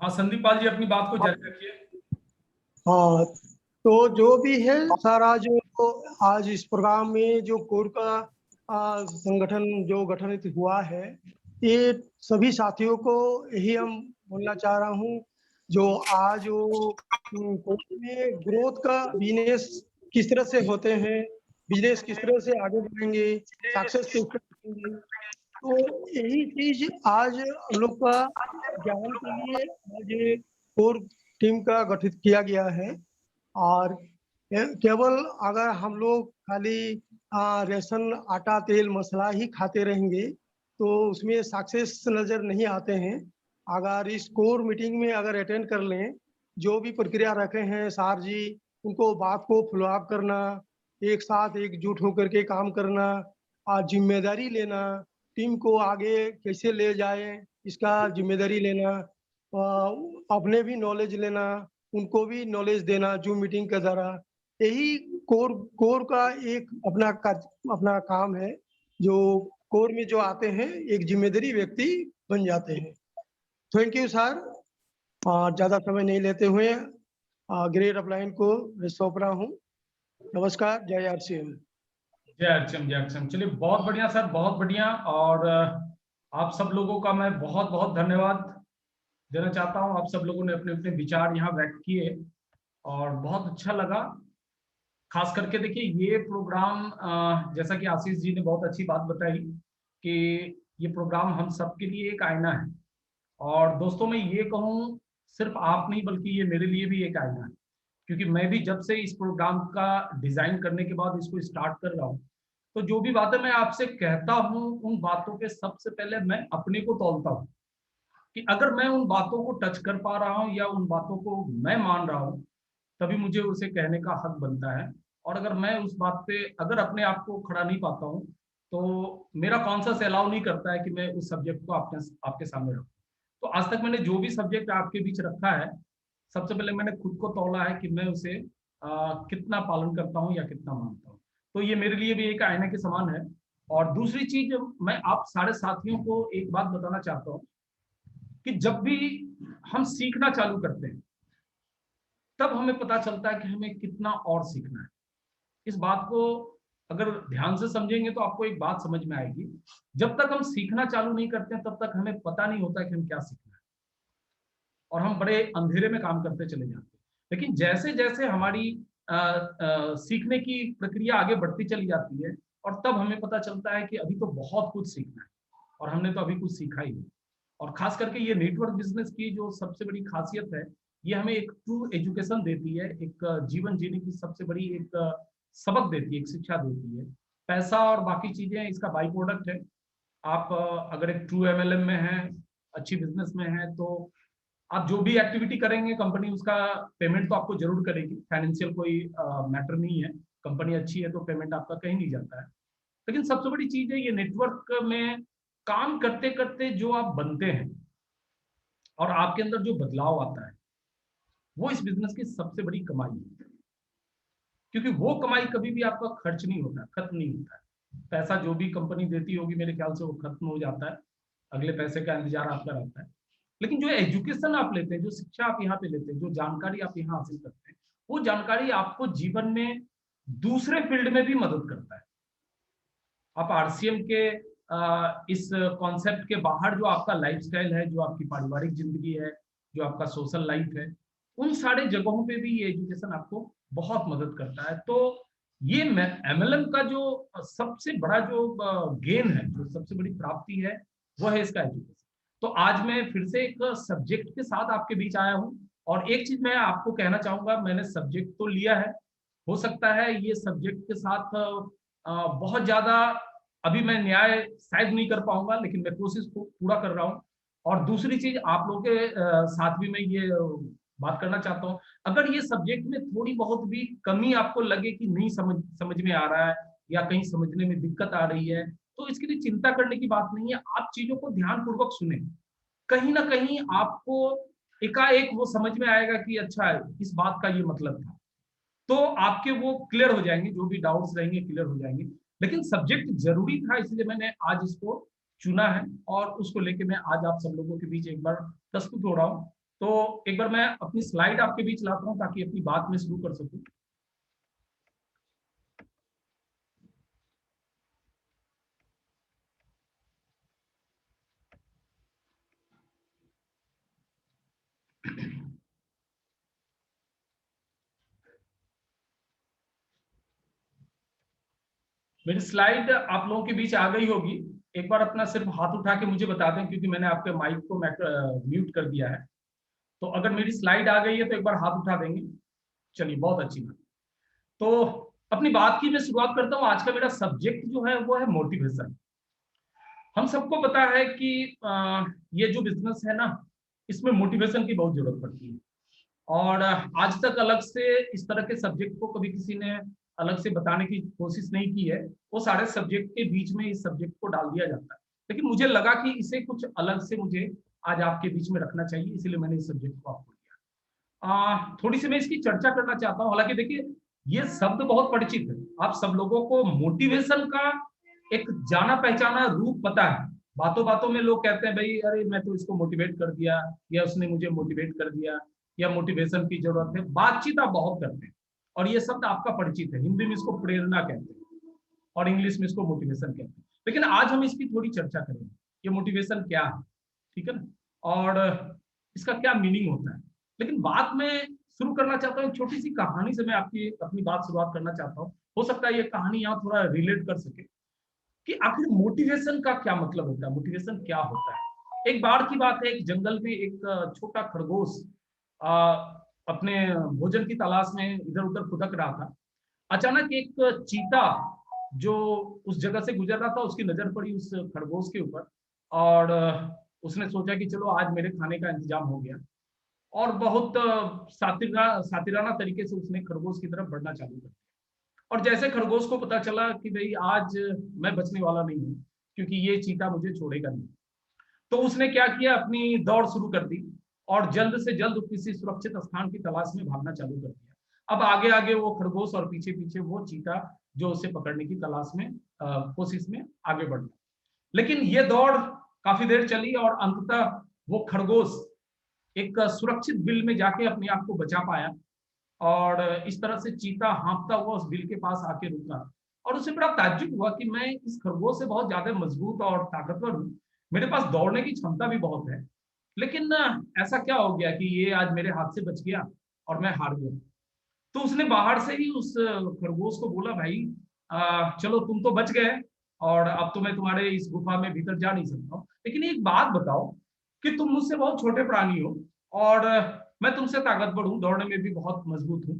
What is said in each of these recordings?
हाँ संदीप पाल जी, अपनी बात को जारी रखिए। हाँ, तो जो भी है सारा जो आज इस प्रोग्राम में जो कोर का संगठन जो गठनित हुआ है, ये सभी साथियों को यही हम बोलना चाह रहा हूँ। जो आज वो कोर में ग्रोथ का बिजनेस किस तरह से होते हैं, बिजनेस किस तरह से आगे बढ़ेंगे, सक्सेस किस तरह से होंगे, तो यही चीज आज हम लोग का ज्ञान के लिए आज कोर टीम का गठित किया गया है। और केवल अगर हम लोग खाली रेशन आटा तेल मसाला ही खाते रहेंगे तो उसमें सक्सेस नजर नहीं आते हैं। अगर इस कोर मीटिंग में अगर अटेंड कर लें, जो भी प्रक्रिया रखे हैं सार जी, उनको बात को फॉलो अप करना, एक साथ एकजुट होकर के काम करना और जिम्मेदारी लेना, टीम को आगे कैसे ले जाए इसका जिम्मेदारी लेना, अपने भी नॉलेज लेना, उनको भी नॉलेज देना जूम मीटिंग के द्वारा, यही कोर कोर का एक अपना काम है। जो कोर में जो आते हैं एक जिम्मेदारी व्यक्ति बन जाते हैं। Thank you sir. ज्यादा समय नहीं लेते हुए ग्रेड अपलाइन को सौंप रहा हूँ। नमस्कार, जय आरसीएम। जय अर्चम, जय अर्चम। चलिए, बहुत बढ़िया सर, बहुत बढ़िया। और आप सब लोगों का मैं बहुत बहुत धन्यवाद देना चाहता हूं। आप सब लोगों ने अपने अपने विचार यहाँ व्यक्त किए और बहुत अच्छा लगा। खास करके देखिए, ये प्रोग्राम जैसा कि आशीष जी ने बहुत अच्छी बात बताई कि ये प्रोग्राम हम सबके लिए एक आईना है। और दोस्तों, मैं ये कहूँ, सिर्फ आप नहीं बल्कि ये मेरे लिए भी एक आईना है, क्योंकि मैं भी जब से इस प्रोग्राम का डिजाइन करने के बाद इसको स्टार्ट कर रहा हूँ, तो जो भी बातें मैं आपसे कहता हूँ, उन बातों के सबसे पहले मैं अपने को तौलता हूँ कि अगर मैं उन बातों को टच कर पा रहा हूँ या उन बातों को मैं मान रहा हूँ, तभी मुझे उसे कहने का हक बनता है। और अगर मैं उस बात पे अगर अपने आप को खड़ा नहीं पाता हूँ, तो मेरा कॉन्शियस अलाउ नहीं करता है कि मैं उस सब्जेक्ट को आपके सामने रखूँ। तो आज तक मैंने जो भी सब्जेक्ट आपके बीच रखा है, सबसे पहले मैंने खुद को तौला है कि मैं उसे कितना पालन करता हूँ या कितना मानता हूँ। तो ये मेरे लिए भी एक आईने के समान है। और दूसरी चीज, मैं आप सारे साथियों को एक बात बताना चाहता हूँ कि जब भी हम सीखना चालू करते हैं, तब हमें पता चलता है कि हमें कितना और सीखना है। इस बात को अगर ध्यान से समझेंगे तो आपको एक बात समझ में आएगी। जब तक हम सीखना चालू नहीं करते हैं, तब तक हमें पता नहीं होता कि हम क्या सीखना है, और हम बड़े अंधेरे में काम करते चले जाते हैं। लेकिन जैसे जैसे हमारी सीखने की प्रक्रिया आगे बढ़ती चली जाती है, और तब हमें पता चलता है कि अभी तो बहुत कुछ सीखना है, और हमने तो अभी कुछ सीखा ही नहीं। और खास करके ये नेटवर्क बिजनेस की जो सबसे बड़ी खासियत है, ये हमें एक ट्रू एजुकेशन देती है, एक जीवन जीने की सबसे बड़ी एक सबक देती है, एक शिक्षा देती है। पैसा और बाकी चीजें इसका बाई प्रोडक्ट है। आप अगर एक ट्रू एमएलएम में है, अच्छी बिजनेस में है, तो आप जो भी एक्टिविटी करेंगे, कंपनी उसका पेमेंट तो आपको जरूर करेगी। फाइनेंशियल कोई मैटर नहीं है। कंपनी अच्छी है तो पेमेंट आपका कहीं नहीं जाता है। लेकिन सबसे बड़ी चीज है, ये नेटवर्क में काम करते करते जो आप बनते हैं और आपके अंदर जो बदलाव आता है, वो इस बिजनेस की सबसे बड़ी कमाई है। क्योंकि वो कमाई कभी भी आपका खर्च नहीं होता, खत्म नहीं होता है। पैसा जो भी कंपनी देती होगी, मेरे ख्याल से वो खत्म हो जाता है, अगले पैसे का इंतजार आपका रहता है। लेकिन जो एजुकेशन आप लेते हैं, जो शिक्षा आप यहाँ पे लेते हैं, जो जानकारी आप यहाँ हासिल करते हैं, वो जानकारी आपको जीवन में दूसरे फील्ड में भी मदद करता है। आप आरसीएम के इस कॉन्सेप्ट के बाहर जो आपका लाइफस्टाइल है, जो आपकी पारिवारिक जिंदगी है, जो आपका सोशल लाइफ है, उन सारे जगहों पे भी ये एजुकेशन आपको बहुत मदद करता है। तो ये एमएलएम का जो सबसे बड़ा जो गेन है, जो सबसे बड़ी प्राप्ति है, वो है इसका एजुकेशन। तो आज मैं फिर से एक सब्जेक्ट के साथ आपके बीच आया हूँ। और एक चीज मैं आपको कहना चाहूंगा, मैंने सब्जेक्ट तो लिया है, हो सकता है ये सब्जेक्ट के साथ बहुत ज्यादा अभी मैं न्याय शायद नहीं कर पाऊंगा, लेकिन मैं कोशिश को पूरा कर रहा हूँ। और दूसरी चीज, आप लोगों के साथ भी मैं ये बात करना चाहता हूँ, अगर ये सब्जेक्ट में थोड़ी बहुत भी कमी आपको लगे कि नहीं समझ में आ रहा है, या कहीं समझने में दिक्कत आ रही है, तो इसके लिए चिंता करने की बात नहीं है। आप चीजों को ध्यान पूर्वक सुने, कहीं ना कहीं आपको एकाएक वो समझ में आएगा कि अच्छा है, इस बात का ये मतलब था। तो आपके वो क्लियर हो जाएंगे, जो भी डाउट्स रहेंगे क्लियर हो जाएंगे। लेकिन सब्जेक्ट जरूरी था, इसलिए मैंने आज इसको चुना है, और उसको लेके मैं आज आप सब लोगों के बीच एक बार प्रस्तुत हो रहा हूँ। तो एक बार मैं अपनी स्लाइड आपके बीच लाता हूं ताकि अपनी बात में शुरू कर सकूं। मेरी स्लाइड आप लोगों के बीच आ गई होगी। एक बार अपना सिर्फ हाथ उठा के मुझे बता दें, क्योंकि मैंने आपके माइक को म्यूट कर दिया है। तो अगर मेरी स्लाइड आ गई है तो एक बार हाथ उठा देंगे। चलिए, बहुत अच्छी बात। तो अपनी बात की मैं शुरुआत करता हूँ। आज का मेरा सब्जेक्ट जो है वो है मोटिवेशन। हम सबको पता है कि ये जो बिजनेस है ना, इसमें मोटिवेशन की बहुत जरूरत पड़ती है। और आज तक अलग से इस तरह के सब्जेक्ट को कभी किसी ने अलग से बताने की कोशिश नहीं की है। वो सारे सब्जेक्ट के बीच में इस सब्जेक्ट को डाल दिया जाता है, लेकिन मुझे लगा कि इसे कुछ अलग से मुझे आज आपके बीच में रखना चाहिए, इसलिए मैंने इस सब्जेक्ट को आपको दिया। थोड़ी सी मैं इसकी चर्चा करना चाहता हूँ। हालांकि देखिए, ये शब्द बहुत परिचित है, आप सब लोगों को मोटिवेशन का एक जाना पहचाना रूप पता है। बातों बातों में लोग कहते हैं भाई, अरे मैं तो इसको मोटिवेट कर दिया, या उसने मुझे मोटिवेट कर दिया, या मोटिवेशन की जरूरत है। बातचीत आप बहुत करते हैं और ये शब्द आपका परिचित है। हिंदी में इसको प्रेरणा कहते हैं और इंग्लिश में इसको मोटिवेशन कहते हैं। लेकिन आज हम इसकी थोड़ी चर्चा करेंगे, ये मोटिवेशन क्या है, ठीक है ना, और इसका क्या मीनिंग होता है। लेकिन बात में शुरू करना चाहता हूँ, एक छोटी सी कहानी से मैं आपकी अपनी बात शुरुआत करना चाहता हूँ। हो सकता है ये कहानी यहाँ थोड़ा रिलेट कर सके कि आखिर मोटिवेशन का क्या मतलब होता है, मोटिवेशन क्या होता है। एक बार की बात है, एक जंगल में एक छोटा खरगोश अपने भोजन की तलाश में इधर उधर फुदक रहा था। अचानक एक चीता जो उस जगह से गुजर रहा था, उसकी नजर पड़ी उस खरगोश के ऊपर। और उसने सोचा कि चलो आज मेरे खाने का इंतजाम हो गया। और बहुत सातिराना तरीके से उसने खरगोश की तरफ बढ़ना चालू कर दिया। और जैसे खरगोश को पता चला कि भाई आज मैं बचने वाला नहीं हूँ, क्योंकि ये चीता मुझे छोड़ेगा नहीं, तो उसने क्या किया, अपनी दौड़ शुरू कर दी और जल्द से जल्द किसी सुरक्षित स्थान की तलाश में भागना चालू कर दिया। अब आगे आगे वो खरगोश और पीछे पीछे वो चीता, जो उसे पकड़ने की तलाश में कोशिश में आगे बढ़ गया। लेकिन ये दौड़ काफी देर चली और अंततः वो खरगोश एक सुरक्षित बिल में जाके अपने आप को बचा पाया। और इस तरह से चीता हाँफता हुआ उस बिल के पास आके रुका। और उसे बड़ा ताज्जुब हुआ कि मैं इस खरगोश से बहुत ज्यादा मजबूत और ताकतवर हूँ, मेरे पास दौड़ने की क्षमता भी बहुत है, लेकिन ऐसा क्या हो गया कि ये आज मेरे हाथ से बच गया और मैं हार गया। तो उसने बाहर से ही उस खरगोश को बोला, भाई चलो तुम तो बच गए और अब तो मैं तुम्हारे इस गुफा में भीतर जा नहीं सकता हूँ, लेकिन एक बात बताओ कि तुम मुझसे बहुत छोटे प्राणी हो और मैं तुमसे ताकतवर हूँ, दौड़ने में भी बहुत मजबूत हूँ।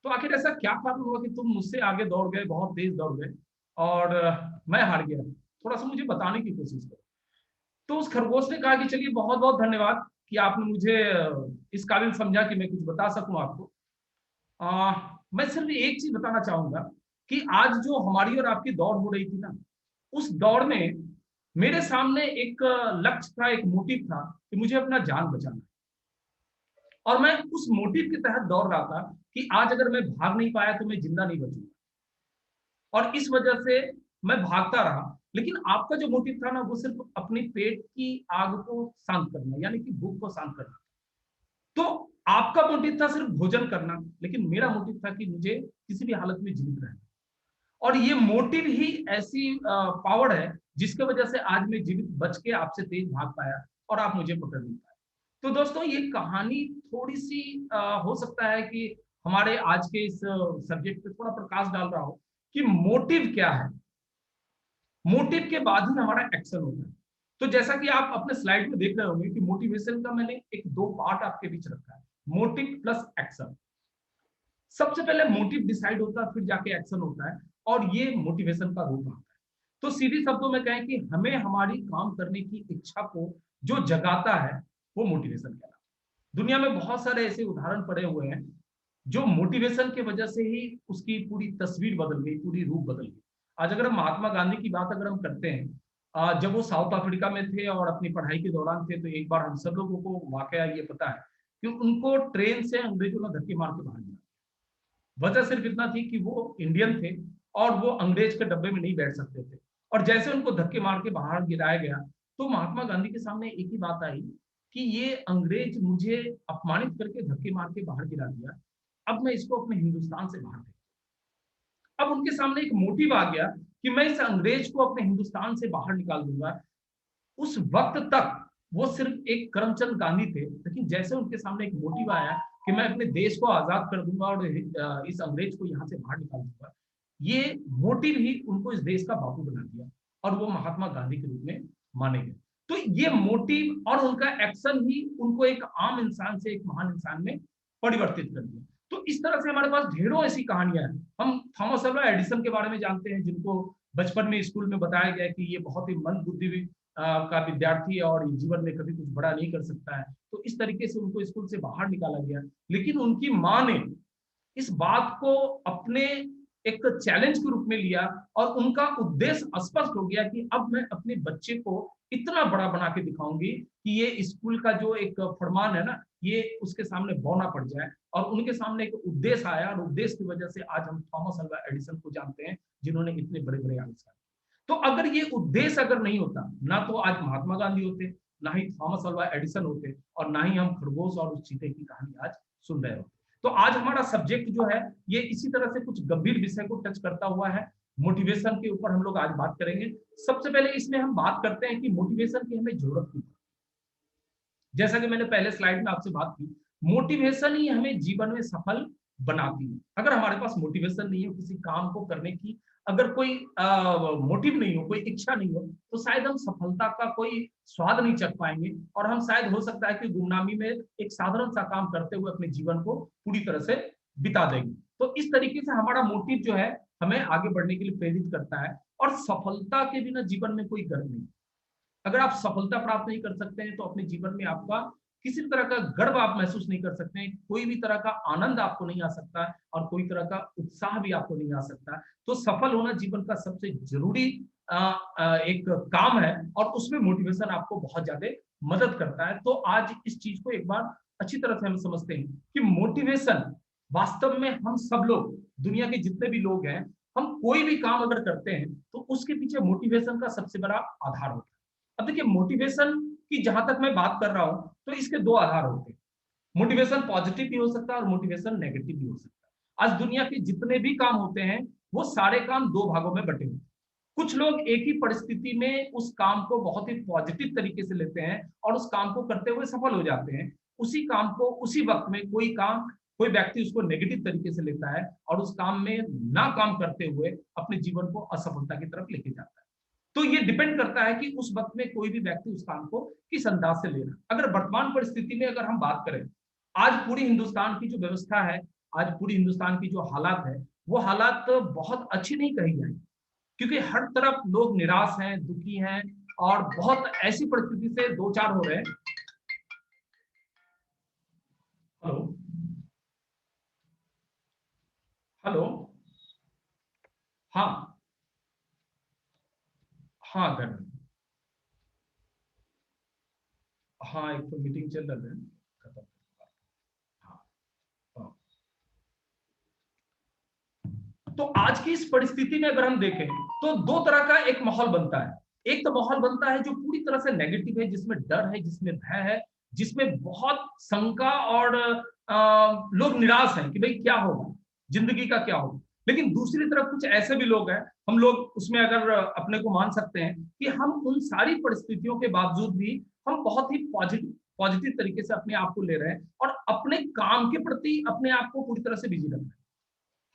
तो आखिर ऐसा क्या कारण हुआ कि तुम मुझसे आगे दौड़ गए, बहुत तेज दौड़ गए और मैं हार गया। थोड़ा सा मुझे बताने की कोशिश करो। तो उस खरगोश ने कहा कि चलिए, बहुत बहुत धन्यवाद कि आपने मुझे इस काबिल समझा कि मैं कुछ बता सकूं आपको। मैं सिर्फ एक चीज बताना चाहूंगा कि आज जो हमारी और आपकी दौड़ हो रही थी ना, उस दौड़ में मेरे सामने एक लक्ष्य था, एक मोटिव था कि मुझे अपना जान बचाना है। और मैं उस मोटिव के तहत दौड़ रहा था कि आज अगर मैं भाग नहीं पाया तो मैं जिंदा नहीं बचूंगा। और इस वजह से मैं भागता रहा। लेकिन आपका जो मोटिव था ना, वो सिर्फ अपने पेट की आग को शांत करना, यानी कि भूख को शांत करना। तो आपका मोटिव था सिर्फ भोजन करना, लेकिन मेरा मोटिव था कि मुझे किसी भी हालत में जीवित रहना। और ये मोटिव ही ऐसी पावर है जिसके वजह से आज मैं जीवित बच के आपसे तेज भाग पाया और आप मुझे पकड़ नहीं पाए। तो दोस्तों, ये कहानी थोड़ी सी हो सकता है कि हमारे आज के इस सब्जेक्ट पे थोड़ा प्रकाश डाल रहा हो कि मोटिव क्या है। मोटिव के बाद ही हमारा एक्शन होता है। तो जैसा कि आप अपने स्लाइड में देख रहे होंगे कि मोटिवेशन का मैंने एक दो पार्ट आपके बीच रखा है, मोटिव प्लस एक्शन। सबसे पहले मोटिव डिसाइड होता है, फिर जाके एक्शन होता है, और ये मोटिवेशन का रूप आता है। तो सीधे शब्दों में कहें कि हमें हमारी काम करने की इच्छा को जो जगाता है, वो मोटिवेशन कहलाता है। दुनिया में बहुत सारे ऐसे उदाहरण पड़े हुए हैं जो मोटिवेशन की वजह से ही उसकी पूरी तस्वीर बदल गई, पूरी रूप बदल गई। आज अगर हम महात्मा गांधी की बात अगर हम करते हैं, जब वो साउथ अफ्रीका में थे और अपनी पढ़ाई के दौरान थे, तो एक बार हम सब लोगों को वाकया ये पता है कि उनको ट्रेन से अंग्रेजों ने धक्के मार के बाहर निकाला। वजह सिर्फ इतना थी कि वो इंडियन थे और वो अंग्रेज के डब्बे में नहीं बैठ सकते थे। और जैसे उनको धक्के मार के बाहर गिराया गया, तो महात्मा गांधी के सामने एक ही बात आई कि ये अंग्रेज मुझे अपमानित करके धक्के मार के बाहर गिरा दिया, अब मैं इसको अपने हिंदुस्तान से बाहर फेंकूं। अब उनके सामने एक मोटिव आ गया कि मैं इस अंग्रेज को अपने हिंदुस्तान से बाहर निकाल दूंगा। उस वक्त तक वो सिर्फ एक करमचंद गांधी थे, लेकिन जैसे उनके सामने एक मोटिव आया कि मैं अपने देश को आजाद कर दूंगा और इस अंग्रेज को यहाँ से बाहर निकाल दूंगा, ये मोटिव ही उनको इस देश का बापू बना दिया और वो महात्मा गांधी के रूप में माने गए। तो ये मोटिव और उनका एक्शन ही उनको एक आम इंसान से एक महान इंसान में परिवर्तित कर दिया। तो इस तरह से हमारे पास ढेरों ऐसी कहानियां हैं। हम थॉमस अल्वा एडिसन के बारे में जानते हैं, जिनको बचपन में स्कूल में बताया गया कि ये बहुत ही मंद बुद्धि का विद्यार्थी है और जीवन में कभी कुछ बड़ा नहीं कर सकता है, तो इस तरीके से उनको स्कूल से बाहर निकाला गया। लेकिन उनकी माँ ने इस बात को अपने एक चैलेंज के रूप में लिया और उनका उद्देश्य स्पष्ट हो गया कि अब मैं अपने बच्चे को इतना बड़ा बना के दिखाऊंगी कि ये स्कूल का जो एक फरमान है ना, ये उसके सामने बौना पड़ जाए। और उनके सामने एक उद्देश्य आया और उद्देश्य की वजह से आज हम थॉमस अल्वा एडिसन को जानते हैं, जिन्होंने इतने बड़े बड़े आविष्कार। तो अगर ये उद्देश्य अगर नहीं होता, ना तो आज महात्मा गांधी होते, ना ही थॉमस अल्वा एडिसन होते, और ना ही हम खरगोश और उस चीते की कहानी आज सुन रहे होते। तो आज हमारा सब्जेक्ट जो है ये इसी तरह से कुछ गंभीर विषय को टच करता हुआ है। मोटिवेशन के ऊपर हम लोग आज बात करेंगे। सबसे पहले इसमें हम बात करते हैं कि मोटिवेशन की हमें जरूरत क्यों है। जैसा कि मैंने पहले स्लाइड में आपसे बात की, मोटिवेशन ही हमें जीवन में सफल बनाती है। अगर हमारे पास मोटिवेशन नहीं हो किसी काम को करने की, अगर कोई मोटिव नहीं हो, कोई इच्छा नहीं हो, तो शायद हम सफलता का कोई स्वाद नहीं चख पाएंगे और हम शायद हो सकता है कि गुमनामी में एक साधारण सा काम करते हुए अपने जीवन को पूरी तरह से बिता देंगे। तो इस तरीके से हमारा मोटिव जो है हमें आगे बढ़ने के लिए प्रेरित करता है। और सफलता के बिना जीवन में कोई गर्व नहीं। अगर आप सफलता प्राप्त नहीं कर सकते हैं तो अपने जीवन में आपका किसी भी तरह का गर्व आप महसूस नहीं कर सकते हैं, कोई भी तरह का आनंद आपको नहीं आ सकता और कोई तरह का उत्साह भी आपको नहीं आ सकता। तो सफल होना जीवन का सबसे जरूरी एक काम है और उसमें मोटिवेशन आपको बहुत ज्यादा मदद करता है। तो आज इस चीज को एक बार अच्छी तरह से हम समझते हैं कि मोटिवेशन वास्तव में हम सब लोग, दुनिया के जितने भी लोग हैं, हम कोई भी काम अगर करते हैं तो उसके पीछे मोटिवेशन का सबसे बड़ा आधार होता है। अब देखिए, मोटिवेशन की जहां तक मैं बात कर रहा हूं तो इसके दो आधार होते हैं। मोटिवेशन पॉजिटिव भी हो सकता है और मोटिवेशन नेगेटिव भी हो सकता है। आज दुनिया के जितने भी काम होते हैं वो सारे काम दो भागों में बटे होते हैं। कुछ लोग एक ही परिस्थिति में उस काम को बहुत ही पॉजिटिव तरीके से लेते हैं और उस काम को करते हुए सफल हो जाते हैं। उसी काम को उसी वक्त में कोई व्यक्ति उसको नेगेटिव तरीके से लेता है और उस काम में ना काम करते हुए अपने जीवन को असफलता की तरफ लेके जाता है। तो ये डिपेंड करता है कि उस वक्त में कोई भी व्यक्ति उस काम को किस अंदाज से ले रहा है। अगर वर्तमान परिस्थिति में अगर हम बात करें, आज पूरी हिंदुस्तान की जो व्यवस्था है, आज पूरी हिंदुस्तान की जो हालात है, वो हालात बहुत अच्छी नहीं कही जाएगी, क्योंकि हर तरफ लोग निराश हैं, दुखी हैं और बहुत ऐसी परिस्थिति से दो चार हो रहे हैं। हेलो हेलो, हाँ हाँ घर में, हाँ एक तो मीटिंग चल रहा है, खत्म। हाँ हाँ। तो आज की इस परिस्थिति में अगर हम देखें तो दो तरह का एक माहौल बनता है। एक तो माहौल बनता है जो पूरी तरह से नेगेटिव है, जिसमें डर है, जिसमें भय है, जिसमें बहुत शंका और लोग निराश हैं कि भाई क्या होगा, जिंदगी का क्या होगा। लेकिन दूसरी तरफ कुछ ऐसे भी लोग हैं, हम लोग उसमें अगर अपने को मान सकते हैं कि हम उन सारी परिस्थितियों के बावजूद भी हम बहुत ही पॉजिटिव तरीके से अपने आप को ले रहे हैं और अपने काम के प्रति अपने आप को पूरी तरह से बिजी रख रहे हैं।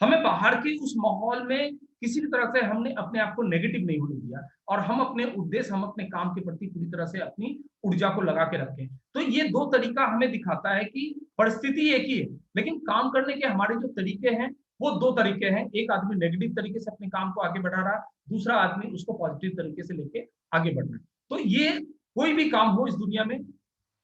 हमें बाहर के उस माहौल में किसी भी तरह से हमने अपने आप को नेगेटिव नहीं होने दिया और हम अपने उद्देश्य, हम अपने काम के प्रति पूरी तरह से अपनी ऊर्जा को लगा के रखें। तो ये दो तरीका हमें दिखाता है कि परिस्थिति एक ही है, लेकिन काम करने के हमारे जो तरीके हैं वो दो तरीके हैं। एक आदमी नेगेटिव तरीके से अपने काम को आगे बढ़ा रहा है, दूसरा आदमी उसको पॉजिटिव तरीके से लेके आगे बढ़ रहा है। तो ये कोई भी काम हो इस दुनिया में,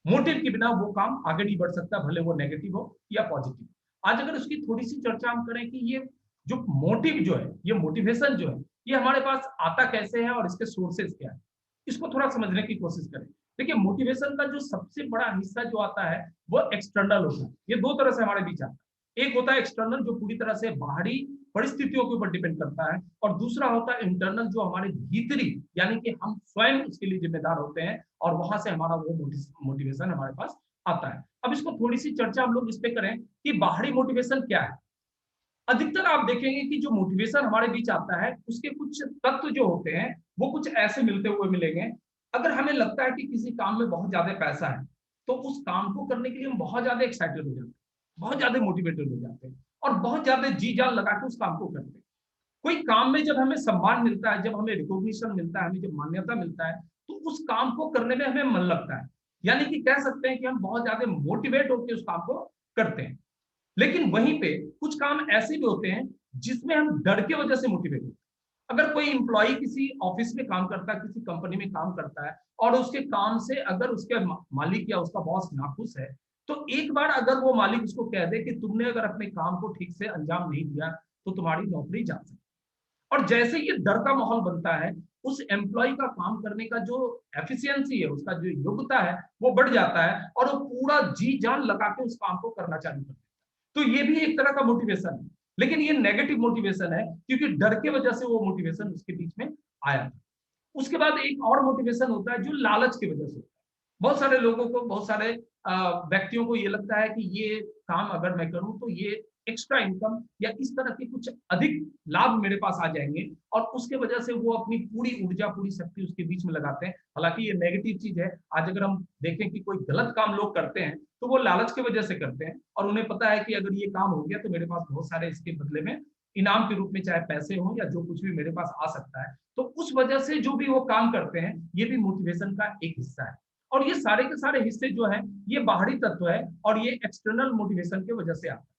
मोटिव के बिना वो काम आगे नहीं बढ़ सकता, भले वो नेगेटिव हो या पॉजिटिव। आज अगर उसकी थोड़ी सी चर्चा हम करें कि ये जो मोटिव जो है, ये मोटिवेशन जो है, ये हमारे पास आता कैसे है और इसके सोर्सेज क्या है, इसको थोड़ा समझने की कोशिश करें। देखिए, मोटिवेशन का जो सबसे बड़ा हिस्सा जो आता है वो एक्सटर्नल होता है। ये दो तरह से हमारे बीच आता है। एक होता है एक्सटर्नल, जो पूरी तरह से बाहरी परिस्थितियों के ऊपर डिपेंड करता है, और दूसरा होता है इंटरनल, जो हमारे भीतरी, यानी कि हम स्वयं उसके लिए जिम्मेदार होते हैं, और वहां से हमारा वो मोटिवेशन हमारे पास आता है। अब इसको थोड़ी सी चर्चा हम लोग इस पे करें कि बाहरी मोटिवेशन क्या है। अधिकतर आप देखेंगे कि जो मोटिवेशन हमारे बीच आता है, उसके कुछ तत्व जो होते हैं वो कुछ ऐसे मिलते हुए मिलेंगे। अगर हमें लगता है कि किसी काम में बहुत ज्यादा पैसा है, तो उस काम को करने के लिए हम बहुत ज्यादा एक्साइटेड हो जाते हैं, बहुत ज्यादा मोटिवेटेड हो जाते हैं, और बहुत ज्यादा जी जान लगा के उस काम को करते हैं। कोई काम में जब हमें सम्मान मिलता है, जब हमें रिकॉग्निशन मिलता है, हमें जब मान्यता मिलता है, तो उस काम को करने में हमें मन लगता है, यानी कि कह सकते हैं कि हम बहुत ज्यादा मोटिवेट होकर उस काम को करते हैं। लेकिन वहीं पे कुछ काम ऐसे भी होते हैं जिसमें हम डर की वजह से मोटिवेट होते हैं। अगर कोई इंप्लॉई किसी ऑफिस में काम करता है, किसी कंपनी में काम करता है, और उसके काम से अगर उसके मालिक या उसका बॉस नाखुश है, तो एक बार अगर वो मालिक उसको कह दे कि तुमने अगर अपने काम को ठीक से अंजाम नहीं दिया, तो तुम्हारी नौकरी जा सकती है। और जैसे ये डर का माहौल बनता है, उस एम्प्लॉय का काम करने का जो एफिशिएंसी है, उसका जो योग्यता है, वो बढ़ जाता है, और वो पूरा जी जान लगा के उस काम को करना चालू करता है। तो ये भी एक तरह का मोटिवेशन है, लेकिन ये नेगेटिव मोटिवेशन है, क्योंकि डर के वजह से वो मोटिवेशन उसके बीच में आया। उसके बाद एक और मोटिवेशन होता है जो लालच की वजह से होता है। बहुत सारे लोगों को, बहुत सारे व्यक्तियों को ये लगता है कि ये काम अगर मैं करूं तो ये एक्स्ट्रा इनकम या इस तरह के कुछ अधिक लाभ मेरे पास आ जाएंगे, और उसके वजह से वो अपनी पूरी ऊर्जा, पूरी शक्ति उसके बीच में लगाते हैं। हालांकि ये नेगेटिव चीज है। आज अगर हम देखें कि कोई गलत काम लोग करते हैं, तो वो लालच की वजह से करते हैं, और उन्हें पता है कि अगर ये काम हो गया तो मेरे पास बहुत सारे इसके बदले में इनाम के रूप में चाहे पैसे हो या जो कुछ भी मेरे पास आ सकता है। तो उस वजह से जो भी वो काम करते हैं, ये भी मोटिवेशन का एक हिस्सा है। और ये सारे के सारे हिस्से जो हैं, ये बाहरी तत्व है, और ये एक्सटर्नल मोटिवेशन की वजह से आता है।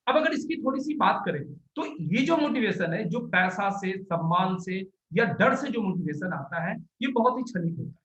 अब अगर इसकी थोड़ी सी बात करें, तो ये जो मोटिवेशन है, जो पैसा से, सम्मान से या डर से जो मोटिवेशन आता है, ये बहुत ही क्षणिक होता है।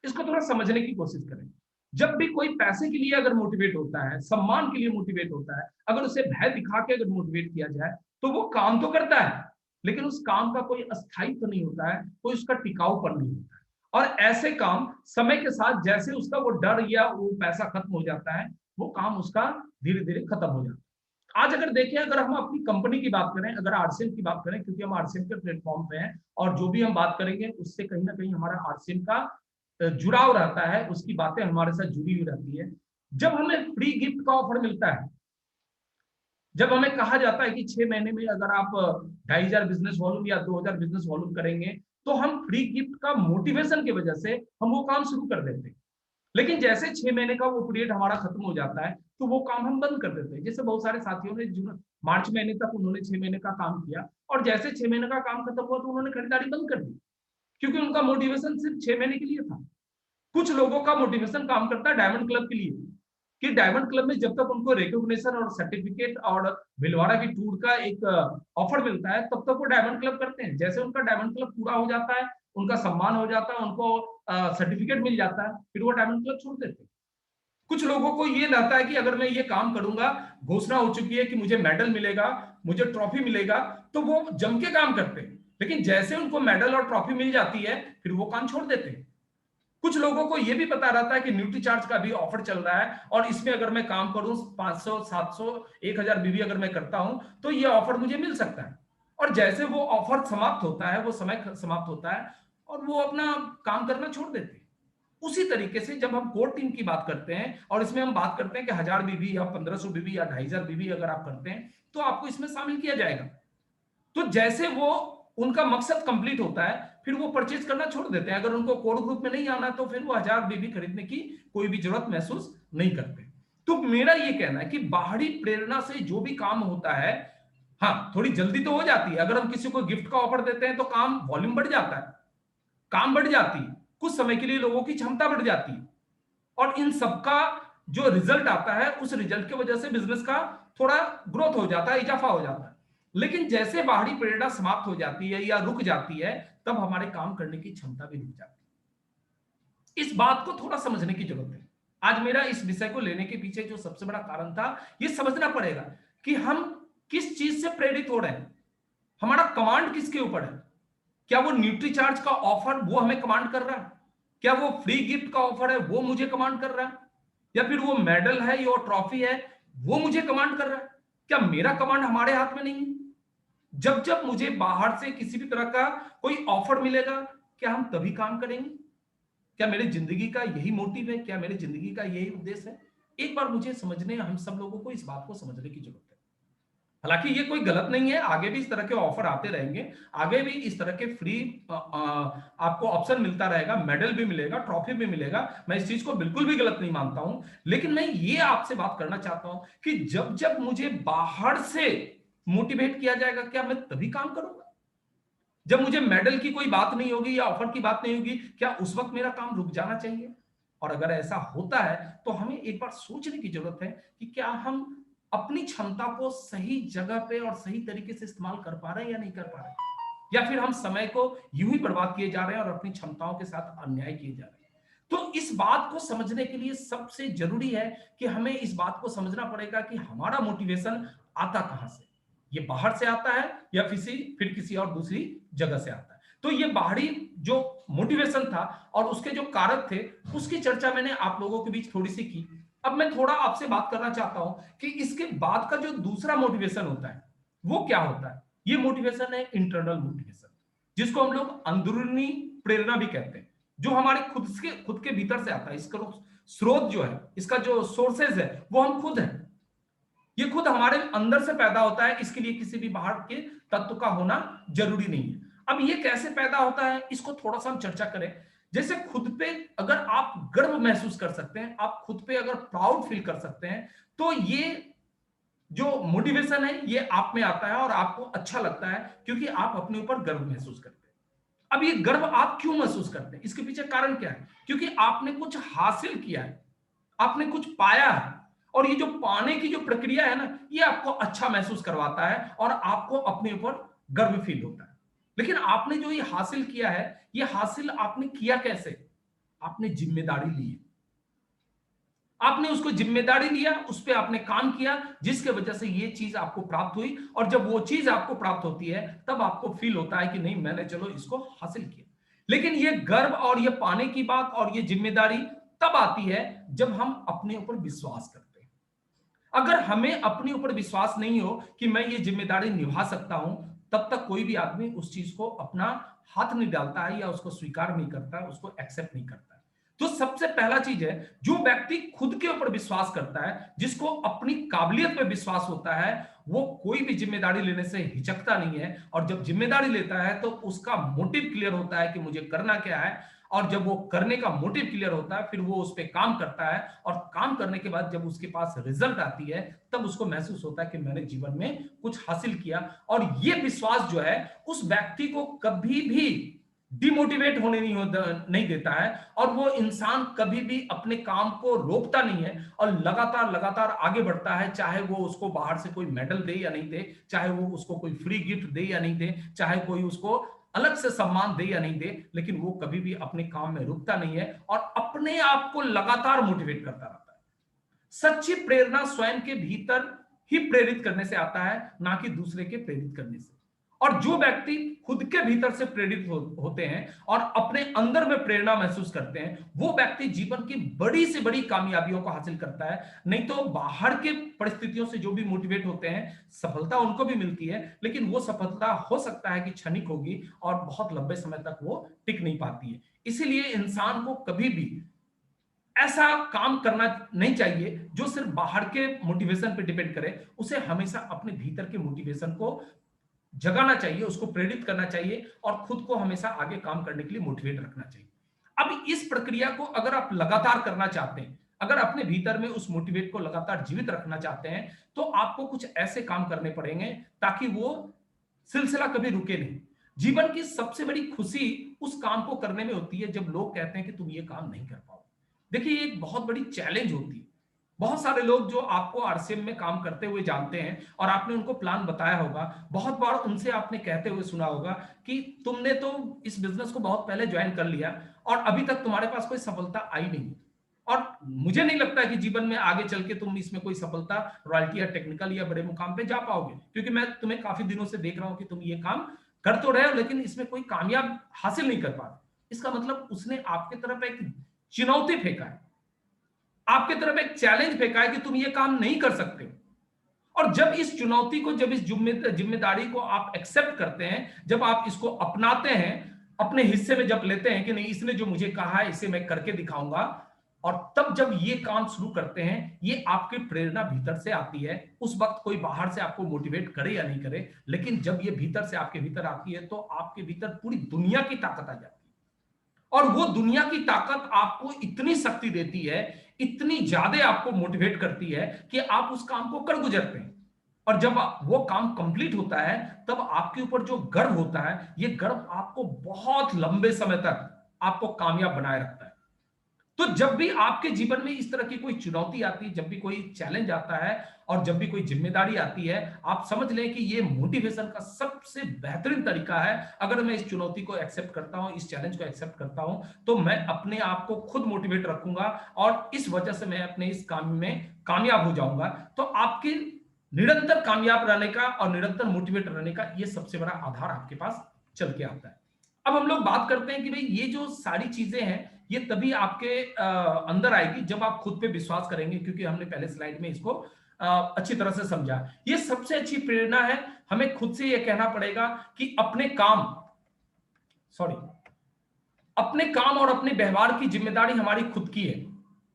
इसको थोड़ा समझने की कोशिश करें। जब भी कोई पैसे के लिए अगर मोटिवेट होता है, सम्मान के लिए मोटिवेट होता है, अगर उसे भय दिखा के अगर मोटिवेट किया जाए, तो वो काम तो करता है, लेकिन उस काम का कोई अस्थायित्व नहीं होता है, कोई उसका टिकाऊपन नहीं होता है। और ऐसे काम समय के साथ जैसे उसका वो डर या वो पैसा खत्म हो जाता है, वो काम उसका धीरे धीरे खत्म हो जाता है। आज अगर देखें, अगर हम अपनी कंपनी की बात करें, अगर आरसीएम की बात करें, क्योंकि हम आरसीएम के प्लेटफॉर्म पे हैं, और जो भी हम बात करेंगे उससे कहीं ना कहीं हमारा आरसीएम का जुड़ाव रहता है, उसकी बातें हमारे साथ जुड़ी हुई रहती है। जब हमें फ्री गिफ्ट का ऑफर मिलता है, जब हमें कहा जाता है कि 6 महीने में अगर आप 2,500 बिजनेस वॉल्यूम या 2,000 बिजनेस वॉल्यूम करेंगे, तो हम फ्री गिफ्ट का मोटिवेशन की वजह से हम वो काम शुरू कर देते हैं। लेकिन जैसे 6 महीने का वो पीरियड हमारा खत्म हो जाता है, तो वो काम हम बंद कर देते हैं। जैसे बहुत सारे साथियों ने मार्च महीने तक उन्होंने 6 महीने का काम किया, और जैसे 6 महीने का काम खत्म हुआ तो उन्होंने खरीदारी बंद कर दी, क्योंकि उनका मोटिवेशन सिर्फ 6 महीने के लिए था। कुछ लोगों का मोटिवेशन काम करता है डायमंड क्लब के लिए, कि डायमंड क्लब में जब तक उनको रिकॉग्निशन और सर्टिफिकेट और भिलवाड़ा की टूर का एक ऑफर मिलता है, तब तक वो डायमंड क्लब करते हैं। जैसे उनका डायमंड क्लब पूरा हो जाता है, उनका सम्मान हो जाता है, उनको सर्टिफिकेट मिल जाता है, फिर वो डायमंड क्लब छोड़ देते हैं। कुछ लोगों को ये रहता है कि अगर मैं ये काम करूंगा, घोषणा हो चुकी है कि मुझे मेडल मिलेगा, मुझे ट्रॉफी मिलेगा, तो वो जम के काम करते हैं। लेकिन जैसे उनको मेडल और ट्रॉफी मिल जाती है, फिर वो काम छोड़ देते हैं। कुछ लोगों को यह भी पता रहता है कि न्यूट्री चार्ज का भी ऑफर चल रहा है, और इसमें अगर मैं काम करूं 500, 700, 1000 बीबी अगर मैं करता हूं, तो ये ऑफर मुझे मिल सकता है। और जैसे वो ऑफर समाप्त होता है, वो समय समाप्त होता है, और वो अपना काम करना छोड़ देते हैं। उसी तरीके से जब हम कोर टीम की बात करते हैं, और इसमें हम बात करते हैं कि 1000 बीबी या 1500 बीबी या 2500 बीबी अगर आप करते हैं, तो आपको इसमें शामिल किया जाएगा। तो जैसे वो उनका मकसद कंप्लीट होता है, फिर वो परचेज करना छोड़ देते हैं। अगर उनको कोर ग्रुप में नहीं आना, तो फिर वो 1000 बीबी खरीदने की कोई भी जरूरत महसूस नहीं करते। तो मेरा ये कहना है कि बाहरी प्रेरणा से जो भी काम होता है, हाँ, थोड़ी जल्दी तो हो जाती है। अगर हम किसी को गिफ्ट का ऑफर देते हैं, तो काम वॉल्यूम बढ़ जाता है, काम बढ़ जाती है, कुछ समय के लिए लोगों की क्षमता बढ़ जाती है, और इन सबका जो रिजल्ट आता है, उस रिजल्ट की वजह से बिजनेस का थोड़ा ग्रोथ हो जाता है, इजाफा हो जाता है। लेकिन जैसे बाहरी प्रेरणा समाप्त हो जाती है या रुक जाती है, तब हमारे काम करने की क्षमता भी रुक जाती है। इस बात को थोड़ा समझने की जरूरत है। आज मेरा इस विषय को लेने के पीछे जो सबसे बड़ा कारण था, ये समझना पड़ेगा कि हम किस चीज से प्रेरित हो रहे हैं, हमारा कमांड किसके ऊपर है। क्या वो न्यूट्री चार्ज का ऑफर वो हमें कमांड कर रहा है? क्या वो फ्री गिफ्ट का ऑफर है वो मुझे कमांड कर रहा है? या फिर वो मेडल है या ट्रॉफी है वो मुझे कमांड कर रहा है? क्या मेरा कमांड हमारे हाथ में नहीं है? जब जब मुझे बाहर से किसी भी तरह का कोई ऑफर मिलेगा, क्या हम तभी काम करेंगे? क्या मेरी जिंदगी का यही मोटिव है? क्या मेरी जिंदगी का यही उद्देश्य है? एक बार मुझे समझने, हम सब लोगों को इस बात को समझने की जरूरत है। हालांकि ये कोई गलत नहीं है, आगे भी इस तरह के ऑफर आते रहेंगे, आगे भी इस तरह के फ्री आपको ऑप्शन मिलता रहेगा, मेडल भी मिलेगा, ट्रॉफी भी मिलेगा। मैं इस चीज को बिल्कुल भी गलत नहीं मानता हूं, लेकिन मैं ये आपसे बात करना चाहता हूं कि जब जब मुझे बाहर से मोटिवेट किया जाएगा, क्या मैं तभी काम करूंगा? जब मुझे मेडल की कोई बात नहीं होगी या ऑफर की बात नहीं होगी, क्या उस वक्त मेरा काम रुक जाना चाहिए? और अगर ऐसा होता है तो हमें एक बार सोचने की जरूरत है कि क्या हम अपनी क्षमता को सही जगह पे और सही तरीके से इस्तेमाल कर पा रहे हैं या नहीं कर पा रहे हैं, या फिर हम समय को यूं ही बर्बाद किए जा रहे हैं और अपनी क्षमताओं के साथ अन्याय किए जा रहे हैं। तो इस बात को समझने के लिए सबसे जरूरी है कि हमें इस बात को समझना पड़ेगा कि हमारा मोटिवेशन आता कहां से। ये बाहर से आता है या फिर किसी और दूसरी जगह से आता है। तो ये बाहरी जो मोटिवेशन था और उसके जो कारक थे, उसकी चर्चा मैंने आप लोगों के बीच थोड़ी सी की। अब मैं थोड़ा आपसे बात करना चाहता हूं कि इसके बाद का जो दूसरा मोटिवेशन होता है वो क्या होता है। ये मोटिवेशन है इंटरनल मोटिवेशन, जिसको हम लोग अंदरूनी प्रेरणा भी कहते हैं, जो हमारे खुद के भीतर से आता है। इसका स्रोत जो है, इसका जो सोर्सेज है, वो हम खुद हैं। ये खुद हमारे अंदर से पैदा होता है, इसके लिए किसी भी बाहर के तत्व का होना जरूरी नहीं है। अब ये कैसे पैदा होता है, इसको थोड़ा सा हम चर्चा करें। जैसे खुद पे अगर आप गर्व महसूस कर सकते हैं, आप खुद पे अगर प्राउड फील कर सकते हैं, तो ये जो मोटिवेशन है ये आप में आता है और आपको अच्छा लगता है, क्योंकि आप अपने ऊपर गर्व महसूस करते हैं। अब ये गर्व आप क्यों महसूस करते हैं, इसके पीछे कारण क्या है? क्योंकि आपने कुछ हासिल किया है, आपने कुछ पाया है, और ये जो पाने की जो प्रक्रिया है ना, ये आपको अच्छा महसूस करवाता है और आपको अपने ऊपर गर्व फील होता है। लेकिन आपने जो ये हासिल किया है, ये हासिल आपने किया कैसे? आपने जिम्मेदारी ली है, आपने उसको जिम्मेदारी लिया, उस पर आपने काम किया, जिसके वजह से ये चीज आपको प्राप्त हुई। और जब वो चीज आपको प्राप्त होती है, तब आपको फील होता है कि नहीं, मैंने चलो इसको हासिल किया। लेकिन ये गर्व और ये पाने की बात और ये जिम्मेदारी तब आती है जब हम अपने ऊपर विश्वास करते हैं। अगर हमें अपने ऊपर विश्वास नहीं हो कि मैं ये जिम्मेदारी निभा सकता हूं, तब तक कोई भी आदमी उस चीज को अपना हाथ नहीं डालता है या उसको स्वीकार नहीं करता है, उसको एक्सेप्ट नहीं करता है। तो सबसे पहला चीज है, जो व्यक्ति खुद के ऊपर विश्वास करता है, जिसको अपनी काबिलियत पे विश्वास होता है, वो कोई भी जिम्मेदारी लेने से हिचकता नहीं है। और जब जिम्मेदारी लेता है तो उसका मोटिव क्लियर होता है कि मुझे करना क्या है। और जब वो करने का मोटिव क्लियर होता है, फिर वो उस पर काम करता है, और काम करने के बाद जब उसके पास रिजल्ट आती है, तब उसको महसूस होता है कि मैंने जीवन में कुछ हासिल किया। और ये विश्वास जो है, उस व्यक्ति को कभी भी डिमोटिवेट होने नहीं देता है, और वो इंसान कभी भी अपने काम को रोकता नहीं है और लगातार लगातार आगे बढ़ता है। चाहे वो उसको बाहर से कोई मेडल दे या नहीं दे, चाहे वो उसको कोई फ्री गिफ्ट दे या नहीं दे, चाहे कोई उसको अलग से सम्मान दे या नहीं दे, लेकिन वो कभी भी अपने काम में रुकता नहीं है और अपने आप को लगातार मोटिवेट करता रहता है। सच्ची प्रेरणा स्वयं के भीतर ही प्रेरित करने से आता है, ना कि दूसरे के प्रेरित करने से। और जो व्यक्ति खुद के भीतर से प्रेरित होते हैं और अपने अंदर में प्रेरणा महसूस करते हैं, वो व्यक्ति जीवन की बड़ी से बड़ी कामयाबियों को हासिल करता है। नहीं तो बाहर के परिस्थितियों से जो भी मोटिवेट होते हैं, सफलता उनको भी मिलती है, लेकिन वो सफलता हो सकता है कि क्षणिक होगी और बहुत लंबे समय तक वो टिक नहीं पाती है। इसीलिए इंसान को कभी भी ऐसा काम करना नहीं चाहिए जो सिर्फ बाहर के मोटिवेशन पे डिपेंड करे। उसे हमेशा अपने भीतर के मोटिवेशन को जगाना चाहिए, उसको प्रेरित करना चाहिए और खुद को हमेशा आगे काम करने के लिए मोटिवेट रखना चाहिए। अब इस प्रक्रिया को अगर आप लगातार करना चाहते हैं, अगर अपने भीतर में उस मोटिवेट को लगातार जीवित रखना चाहते हैं, तो आपको कुछ ऐसे काम करने पड़ेंगे ताकि वो सिलसिला कभी रुके नहीं। जीवन की सबसे बड़ी खुशी उस काम को करने में होती है जब लोग कहते हैं कि तुम ये काम नहीं कर पाओगे। देखिए, ये एक बहुत बड़ी चैलेंज होती है। बहुत सारे लोग जो आपको आरसीएम में काम करते हुए जानते हैं और आपने उनको प्लान बताया होगा, बहुत बार उनसे आपने कहते हुए सुना होगा कि तुमने तो इस बिजनेस को बहुत पहले ज्वाइन कर लिया और अभी तक तुम्हारे पास कोई सफलता आई नहीं। और मुझे नहीं लगता कि जीवन में आगे चल के तुम इसमें कोई सफलता, रॉयल्टी या टेक्निकल या बड़े मुकाम पे जा पाओगे, क्योंकि मैं तुम्हें काफी दिनों से देख रहा हूं कि तुम ये काम कर तो रहे हो, लेकिन इसमें कोई कामयाब हासिल नहीं कर पा रहे। इसका मतलब उसने आपकी तरफ एक चुनौती फेंका है, आपकी तरफ एक चैलेंज फेंका है कि तुम ये काम नहीं कर सकते। और जब इस चुनौती को, जब इस जिम्मेदारी को आप एक्सेप्ट करते हैं, जब आप इसको अपनाते हैं, अपने हिस्से में जब लेते हैं कि नहीं इसने जो मुझे कहा है इसे मैं करके दिखाऊंगा, और तब जब ये काम शुरू करते हैं, ये आपकी प्रेरणा भीतर से आती है। उस वक्त कोई बाहर से आपको मोटिवेट करे या नहीं करे, लेकिन जब ये भीतर से आपके भीतर आती है तो आपके भीतर पूरी दुनिया की ताकत आ जाती है। और वो दुनिया की ताकत आपको इतनी शक्ति देती है, इतनी ज्यादा आपको मोटिवेट करती है कि आप उस काम को कर गुजरते हैं। और जब वो काम कंप्लीट होता है, तब आपके ऊपर जो गर्व होता है, ये गर्व आपको बहुत लंबे समय तक आपको कामयाब बनाए रखता है। तो जब भी आपके जीवन में इस तरह की कोई चुनौती आती है, जब भी कोई चैलेंज आता है और जब भी कोई जिम्मेदारी आती है, आप समझ लें कि ये मोटिवेशन का सबसे बेहतरीन तरीका है। अगर मैं इस चुनौती को एक्सेप्ट करता हूं, इस चैलेंज को एक्सेप्ट करता हूं, तो मैं अपने आप को खुद मोटिवेट रखूंगा और इस वजह से मैं अपने इस काम में कामयाब हो जाऊंगा। तो आपके निरंतर कामयाब रहने का और निरंतर मोटिवेट रहने का ये सबसे बड़ा आधार आपके पास चल के आता है। अब हम लोग बात करते हैं कि भाई ये जो सारी चीजें हैं, ये तभी आपके अंदर आएगी जब आप खुद पे विश्वास करेंगे, क्योंकि हमने पहले स्लाइड में इसको अच्छी तरह से समझा। ये सबसे अच्छी प्रेरणा है, हमें खुद से ये कहना पड़ेगा कि अपने काम और अपने व्यवहार की जिम्मेदारी हमारी खुद की है।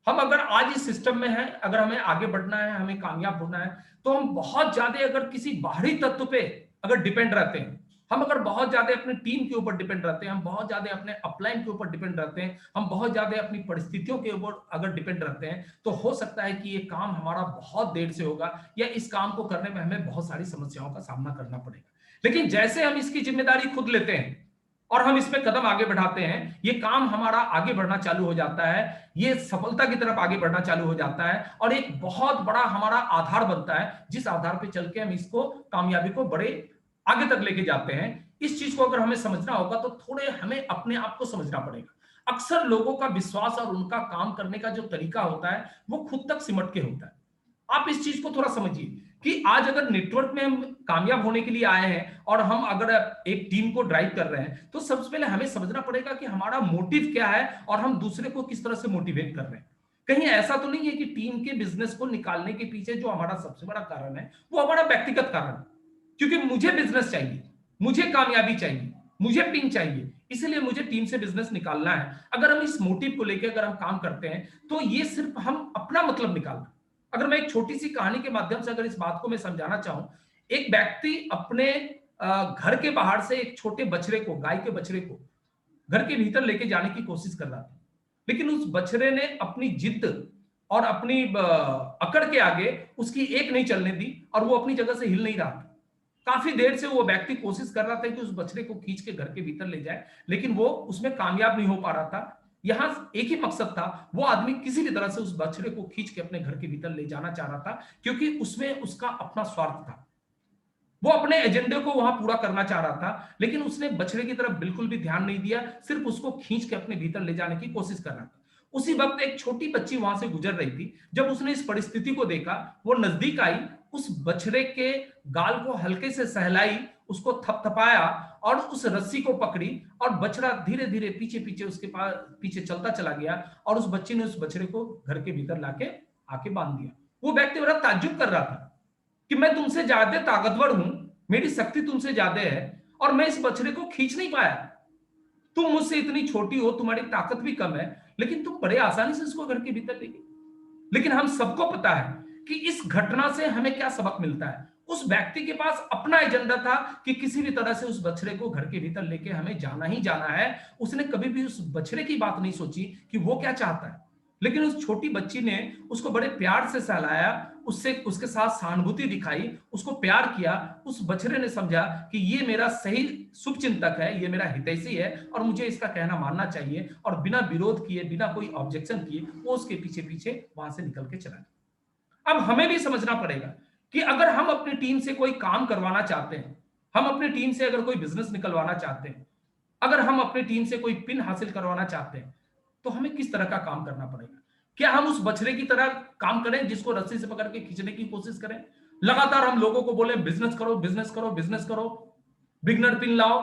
हम अगर आज इस सिस्टम में हैं, अगर हमें आगे बढ़ना है, हमें कामयाब होना है, तो हम बहुत ज्यादा अगर किसी बाहरी तत्व पे अगर डिपेंड रहते हैं, हम अगर बहुत ज्यादा अपने टीम के ऊपर डिपेंड रहते हैं, हम बहुत ज्यादा अपने अपलाइन के ऊपर डिपेंड रहते हैं, हम बहुत ज्यादा अपनी परिस्थितियों के ऊपर अगर डिपेंड रहते हैं, तो हो सकता है कि ये काम हमारा बहुत देर से होगा या इस काम को करने में हमें बहुत सारी समस्याओं का सामना करना पड़ेगा। लेकिन जैसे हम इसकी जिम्मेदारी खुद लेते हैं और हम इसमें कदम आगे बढ़ाते हैं, ये काम हमारा आगे बढ़ना चालू हो जाता है, ये सफलता की तरफ आगे बढ़ना चालू हो जाता है और एक बहुत बड़ा हमारा आधार बनता है, जिस आधार पे चल के हम इसको कामयाबी को बड़े आगे तक लेके जाते हैं। इस चीज को अगर हमें समझना होगा तो थोड़े हमें अपने आप को समझना पड़ेगा। अक्सर लोगों का विश्वास और उनका काम करने का जो तरीका होता है, वो खुद तक सिमट के होता है। आप इस चीज को थोड़ा समझिए कि आज अगर नेटवर्क में हम कामयाब होने के लिए आए हैं और हम अगर एक टीम को ड्राइव कर रहे हैं, तो सबसे पहले हमें समझना पड़ेगा कि हमारा मोटिव क्या है और हम दूसरे को किस तरह से मोटिवेट कर रहे हैं। कहीं ऐसा तो नहीं है कि टीम के बिजनेस को निकालने के पीछे जो हमारा सबसे बड़ा कारण है, वो हमारा व्यक्तिगत कारण है। क्योंकि मुझे बिजनेस चाहिए, मुझे कामयाबी चाहिए, मुझे टीम चाहिए, इसलिए मुझे टीम से बिजनेस निकालना है। अगर हम इस मोटिव को लेकर अगर हम काम करते हैं, तो ये सिर्फ हम अपना मतलब निकालना। अगर मैं एक छोटी सी कहानी के माध्यम से अगर इस बात को मैं समझाना चाहूं, एक व्यक्ति अपने घर के बाहर से एक छोटे बछड़े को, गाय के बछड़े को घर के भीतर लेके जाने की कोशिश कर रहा था, लेकिन उस बछड़े ने अपनी जिद और अपनी अकड़ के आगे उसकी एक नहीं चलने दी और वो अपनी जगह से हिल नहीं रहा था। काफी देर से वो व्यक्ति कोशिश कर रहा था कि उस बछड़े को खींच के घर के भीतर ले जाए, लेकिन वो उसमें कामयाब नहीं हो पा रहा था। यहां एक ही मकसद था, वो आदमी किसी भी तरह से उस बछड़े को खींच के अपने घर के भीतर ले जाना चाह रहा था, क्योंकि उसमें उसका अपना स्वार्थ था। वो अपने एजेंडे को वहां पूरा करना चाह रहा था, लेकिन उसने बछड़े की तरफ बिल्कुल भी ध्यान नहीं दिया, सिर्फ उसको खींच के अपने भीतर ले जाने की कोशिश कर रहा था। उसी वक्त एक छोटी बच्ची वहां से गुजर रही थी। जब उसने इस परिस्थिति को देखा, वो नजदीक आई, उस बछड़े के गाल को हल्के से सहलाई, उसको थपथपाया और उस रस्सी को पकड़ी और बछड़ा धीरे धीरे पीछे पीछे उसके पास पीछे चलता चला गया और उस बच्ची ने उस बछड़े को घर के भीतर लाके आके बांध दिया। वो व्यक्ति बड़ा ताज्जुब कर रहा था कि मैं तुमसे ज्यादा ताकतवर हूं, मेरी शक्ति तुमसे ज्यादा है और मैं इस बछड़े को खींच नहीं पाया। तुम मुझसे इतनी छोटी हो, तुम्हारी ताकत भी कम है, लेकिन तुम बड़े आसानी से इसको घर के भीतर ले गए। लेकिन हम सबको पता है कि इस घटना से हमें क्या सबक मिलता है। उस व्यक्ति के पास अपना एजेंडा था कि किसी भी तरह से उस बछड़े को घर के भीतर लेके हमें जाना ही जाना है। उसने कभी भी उस बछड़े की बात नहीं सोची कि वो क्या चाहता है, लेकिन उस छोटी बच्ची ने उसको बड़े प्यार से सहलाया, उससे उसके साथ सहानुभूति दिखाई, उसको प्यार किया। उस बछड़े ने समझा कि ये मेरा सही शुभचिंतक है, ये मेरा हितैषी है और मुझे इसका कहना मानना चाहिए, और बिना विरोध किए, बिना कोई ऑब्जेक्शन किए वो उसके पीछे पीछे वहां से निकल के चला गया। अब हमें भी समझना पड़ेगा कि अगर हम अपनी टीम से कोई काम करवाना चाहते हैं, हम अपनी टीम से अगर कोई बिजनेस निकलवाना चाहते हैं, अगर हम अपनी टीम से कोई पिन हासिल करवाना चाहते हैं, तो हमें किस तरह का काम करना पड़ेगा। क्या हम उस बछड़े की तरह काम करें जिसको रस्सी से पकड़ के खींचने की कोशिश करें, लगातार हम लोगों को बोले बिजनेस करो, बिजनेस करो, बिजनेस करो, बिगनर पिन लाओ,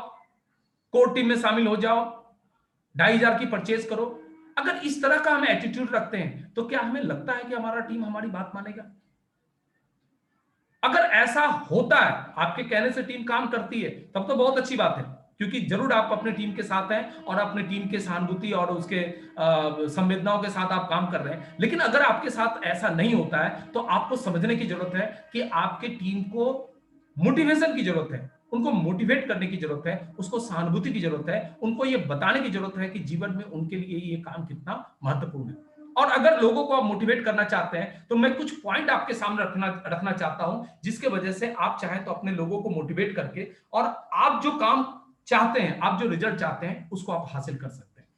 कोर टीम में शामिल हो जाओ, 2,500 की परचेज करो। अगर इस तरह का हम एटीट्यूड रखते हैं, तो क्या हमें लगता है कि हमारा टीम हमारी बात मानेगा? अगर ऐसा होता है, आपके कहने से टीम काम करती है, तब तो बहुत अच्छी बात है, क्योंकि जरूर आप अपने टीम के साथ हैं और अपने टीम के सहानुभूति और उसके संवेदनाओं के साथ आप काम कर रहे हैं। लेकिन अगर आपके साथ ऐसा नहीं होता है, तो आपको समझने की जरूरत है कि आपके टीम को मोटिवेशन की जरूरत है, उनको मोटिवेट करने की जरूरत है, उसको सहानुभूति की जरूरत है, उनको ये बताने की जरूरत है कि जीवन में उनके लिए ये काम कितना महत्वपूर्ण है। और अगर लोगों को आप मोटिवेट करना चाहते हैं, तो मैं कुछ पॉइंट आपके सामने रखना चाहता हूं, जिसके वजह से आप चाहें तो अपने लोगों को मोटिवेट करके और आप जो काम चाहते हैं, आप जो रिजल्ट चाहते हैं, उसको आप हासिल कर सकते हैं।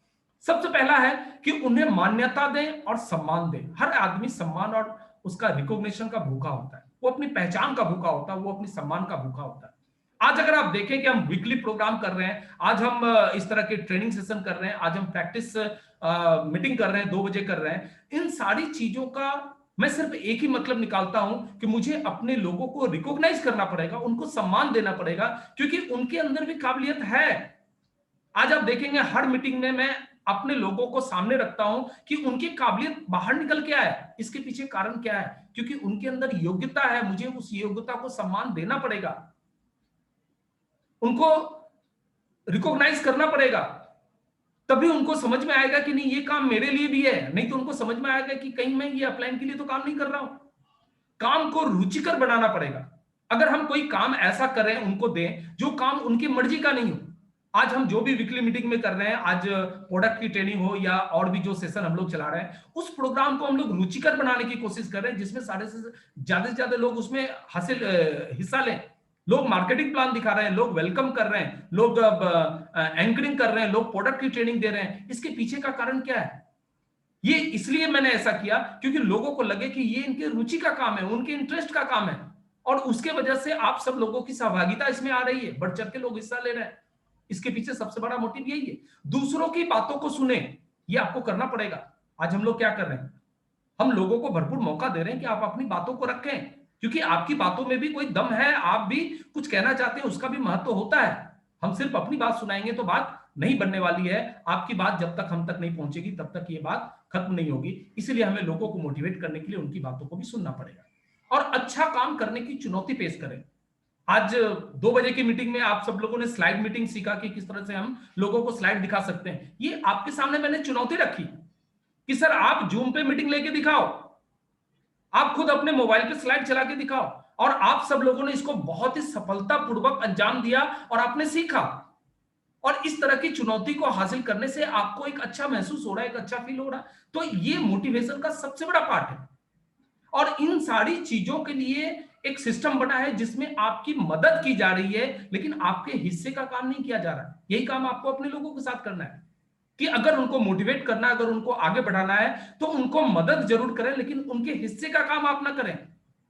सबसे पहला है कि उन्हें मान्यता दें और सम्मान दें। हर आदमी सम्मान और उसका रिकॉग्निशन का भूखा होता है, वो अपनी पहचान का भूखा होता है, वो अपनी सम्मान का भूखा होता है। आज अगर आप देखें कि हम वीकली प्रोग्राम कर रहे हैं, आज हम इस तरह के ट्रेनिंग सेशन कर रहे हैं, आज हम प्रैक्टिस मीटिंग कर रहे हैं, 2 बजे कर रहे हैं, इन सारी चीजों का मैं सिर्फ एक ही मतलब निकालता हूं कि मुझे अपने लोगों को रिकॉग्नाइज करना पड़ेगा, उनको सम्मान देना पड़ेगा, क्योंकि उनके अंदर भी काबिलियत है। आज आप देखेंगे हर मीटिंग में मैं अपने लोगों को सामने रखता हूं कि उनकी काबिलियत बाहर निकल के आए, इसके पीछे कारण क्या है, क्योंकि उनके अंदर योग्यता है, मुझे उस योग्यता को सम्मान देना पड़ेगा, उनको रिकॉग्नाइज करना पड़ेगा, तभी उनको समझ में आएगा कि नहीं ये काम मेरे लिए भी है। नहीं तो उनको समझ में आएगा कि कहीं मैं ये अपलाइन के लिए तो काम नहीं कर रहा हूं। काम को रुचिकर बनाना पड़ेगा। अगर हम कोई काम ऐसा करें, उनको दें जो काम उनकी मर्जी का नहीं हो। आज हम जो भी वीकली मीटिंग में कर रहे हैं, आज प्रोडक्ट की ट्रेनिंग हो या और भी जो सेशन हम लोग चला रहे हैं, उस प्रोग्राम को हम लोग रुचिकर बनाने की कोशिश कर रहे हैं, जिसमें सारे से ज्यादा लोग उसमें हासिल हिस्सा लें। लोग मार्केटिंग प्लान दिखा रहे हैं, लोग वेलकम कर रहे हैं, लोग एंकरिंग कर रहे हैं, लोग प्रोडक्ट की ट्रेनिंग दे रहे हैं। इसके पीछे का कारण क्या है? ये इसलिए मैंने ऐसा किया क्योंकि लोगों को लगे कि ये इनके रुचि का काम है, उनके इंटरेस्ट का काम है, और उसके वजह से आप सब लोगों की सहभागिता इसमें आ रही है, बढ़ चढ़ के लोग हिस्सा ले रहे हैं। इसके पीछे सबसे बड़ा मोटिव यही है। दूसरों की बातों को सुने, ये आपको करना पड़ेगा। आज हम लोग क्या कर रहे हैं, हम लोगों को भरपूर मौका दे रहे हैं कि आप अपनी बातों को रखें, क्योंकि आपकी बातों में भी कोई दम है, आप भी कुछ कहना चाहते हैं, उसका भी महत्व होता है। हम सिर्फ अपनी बात सुनाएंगे तो बात नहीं बनने वाली है। आपकी बात जब तक हम तक नहीं पहुंचेगी, तब तक ये बात खत्म नहीं होगी। इसलिए हमें लोगों को मोटिवेट करने के लिए उनकी बातों को भी सुनना पड़ेगा और अच्छा काम करने की चुनौती पेश करें। आज 2 बजे की मीटिंग में आप सब लोगों ने स्लाइड मीटिंग सीखा कि किस तरह से हम लोगों को स्लाइड दिखा सकते हैं। ये आपके सामने मैंने चुनौती रखी कि सर आप जूम पे मीटिंग लेके दिखाओ, आप खुद अपने मोबाइल पे स्लाइड चला के दिखाओ। और आप सब लोगों ने इसको बहुत ही सफलतापूर्वक अंजाम दिया और आपने सीखा। और इस तरह की चुनौती को हासिल करने से आपको एक अच्छा महसूस हो रहा है, एक अच्छा फील हो रहा है, तो ये मोटिवेशन का सबसे बड़ा पार्ट है। और इन सारी चीजों के लिए एक सिस्टम बना है जिसमें आपकी मदद की जा रही है, लेकिन आपके हिस्से का काम नहीं किया जा रहा है। यही काम आपको अपने लोगों के साथ करना है कि अगर उनको मोटिवेट करना है, अगर उनको आगे बढ़ाना है, तो उनको मदद जरूर करें, लेकिन उनके हिस्से का काम आप ना करें।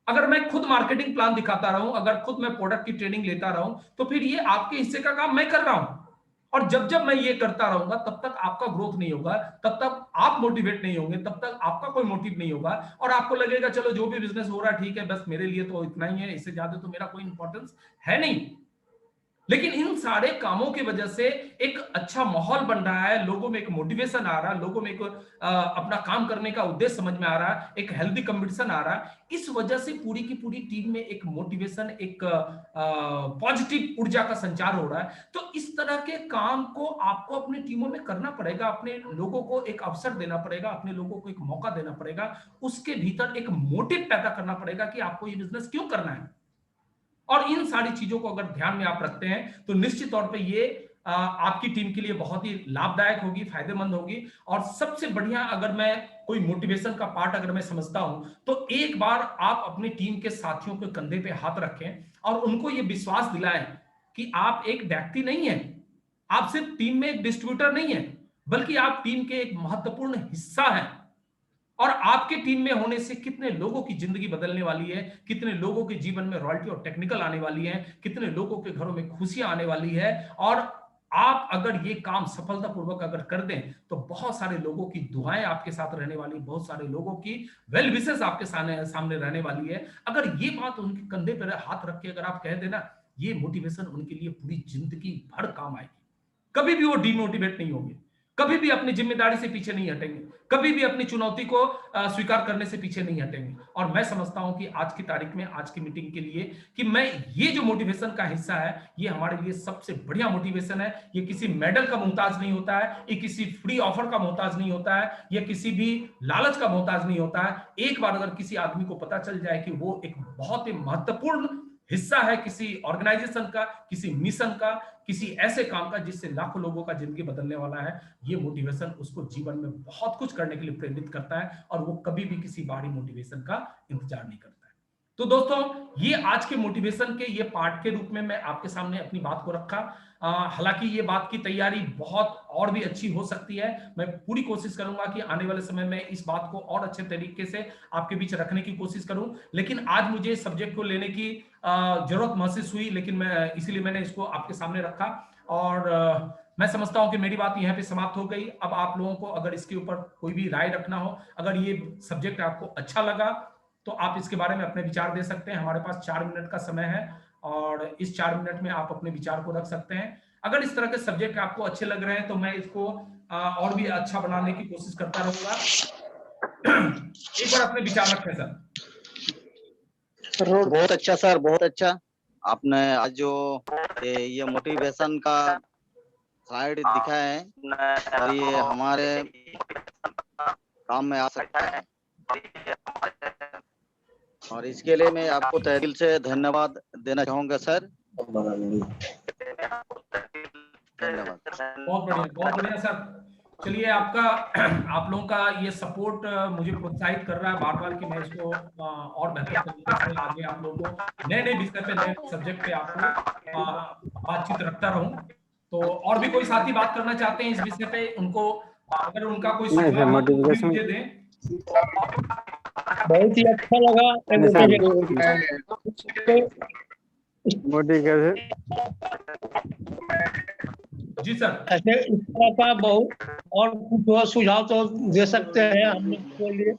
अगर मैं खुद मार्केटिंग प्लान दिखाता रहूं, अगर खुद मैं प्रोडक्ट की ट्रेनिंग लेता रहूं, तो फिर ये आपके हिस्से का काम मैं कर रहा हूं। और जब जब मैं ये करता रहूंगा, तब तक आपका ग्रोथ नहीं होगा, तब तक आप मोटिवेट नहीं होंगे, तब तक आपका कोई मोटिव नहीं होगा, और आपको लगेगा चलो जो भी बिजनेस हो रहा है ठीक है, बस मेरे लिए तो इतना ही है, इससे ज्यादा तो मेरा कोई इंपॉर्टेंस है नहीं। लेकिन इन सारे कामों की वजह से एक अच्छा माहौल बन रहा है, लोगों में एक मोटिवेशन आ रहा है, लोगों में एक अपना काम करने का उद्देश्य समझ में आ रहा है, एक हेल्दी कंपटीशन आ रहा है। इस वजह से पूरी की पूरी टीम में एक मोटिवेशन, एक पॉजिटिव ऊर्जा का संचार हो रहा है। तो इस तरह के काम को आपको अपनी टीमों में करना पड़ेगा, अपने लोगों को एक अवसर देना पड़ेगा, अपने लोगों को एक मौका देना पड़ेगा, उसके भीतर एक मोटिव पैदा करना पड़ेगा कि आपको ये बिजनेस क्यों करना है। और इन सारी चीजों को अगर ध्यान में आप रखते हैं, तो निश्चित तौर पे ये आपकी टीम के लिए बहुत ही लाभदायक होगी, फायदेमंद होगी। और सबसे बढ़िया, अगर मैं कोई मोटिवेशन का पार्ट अगर मैं समझता हूं, तो एक बार आप अपनी टीम के साथियों के कंधे पे हाथ रखें और उनको ये विश्वास दिलाएं कि आप एक व्यक्ति नहीं है, आप सिर्फ टीम में एक डिस्ट्रीब्यूटर नहीं है, बल्कि आप टीम के एक महत्वपूर्ण हिस्सा हैं। और आपके टीम में होने से कितने लोगों की जिंदगी बदलने वाली है, कितने लोगों के जीवन में रॉयल्टी और टेक्निकल आने वाली है, कितने लोगों के घरों में खुशियां आने वाली है। और आप अगर ये काम सफलतापूर्वक अगर कर दें, तो बहुत सारे लोगों की दुआएं आपके साथ रहने वाली, बहुत सारे लोगों की वेल विशेस आपके सामने रहने वाली है। अगर ये बात उनके कंधे पर हाथ रख के अगर आप कह देना, ये मोटिवेशन उनके लिए पूरी जिंदगी भर काम आएगी, कभी भी वो डिमोटिवेट नहीं होंगे। कभी भी अपनी जिम्मेदारी से पीछे नहीं हटेंगे, कभी भी अपनी चुनौती को स्वीकार करने से पीछे नहीं हटेंगे। और मैं समझता हूं कि आज की तारीख में, आज की मीटिंग के लिए, कि मैं ये जो मोटिवेशन का हिस्सा है, ये हमारे लिए सबसे बढ़िया मोटिवेशन है। ये किसी मेडल का मोहताज नहीं होता है, ये किसी फ्री ऑफर का मोहताज नहीं होता है, ये किसी भी लालच का मोहताज नहीं होता है। एक बार अगर किसी आदमी को पता चल जाए कि वो एक बहुत ही महत्वपूर्ण हिस्सा है किसी ऑर्गेनाइजेशन का, किसी मिशन का, किसी ऐसे काम का जिससे लाखों लोगों का जिंदगी बदलने वाला है, ये मोटिवेशन उसको जीवन में बहुत कुछ करने के लिए प्रेरित करता है, और वो कभी भी किसी बाहरी मोटिवेशन का इंतजार नहीं करता है। तो दोस्तों, ये आज के मोटिवेशन के ये पार्ट के रूप में मैं आपके सामने अपनी बात को रखा। हालांकि ये बात की तैयारी बहुत और भी अच्छी हो सकती है। मैं पूरी कोशिश करूंगा कि आने वाले समय में इस बात को और अच्छे तरीके से आपके बीच रखने की कोशिश करूं। लेकिन आज मुझे इस सब्जेक्ट को लेने की जरूरत महसूस हुई, लेकिन मैं इसीलिए मैंने इसको आपके सामने रखा। और मैं समझता हूं कि मेरी बात यहाँ पे समाप्त हो गई। अब आप लोगों को अगर इसके ऊपर कोई भी राय रखना हो, अगर ये सब्जेक्ट आपको अच्छा लगा, तो आप इसके बारे में अपने विचार दे सकते हैं। हमारे पास 4 मिनट का समय है, और इस 4 मिनट में आप अपने विचार को रख सकते हैं। अगर इस तरह के सब्जेक्ट आपको अच्छे लग रहे हैं, तो मैं इसको और भी अच्छा बनाने की कोशिश करता रहूंगा। एक बार अपने विचार रखें सर। बहुत अच्छा सर, बहुत अच्छा। आपने आज जो ये मोटिवेशन का स्लाइड दिखा है, और ये हमारे काम में आ सकता है, और इसके लिए मैं आपको तहे दिल से धन्यवाद देना चाहूंगा सर। धन्यवाद। बहुत बढ़िया सर। चलिए, आपका आप लोगों का ये सपोर्ट मुझे प्रोत्साहित कर रहा है बार बार कि मैं इसको और बेहतर तरीके से आगे आप लोगों को नए नए विषय पे, नए सब्जेक्ट पे आपको बातचीत रखता रहूं। तो और भी कोई साथी बात करना चाहते हैं इस विषय पे, उनको अगर उनका कोई सुझाव हो तो भी मुझे दें। बहुत ही अच्छा लगा। जी सर। ऐसे इस तरह का बहुत और कुछ सुझाव तो दे सकते हैं हम लोग के लिए।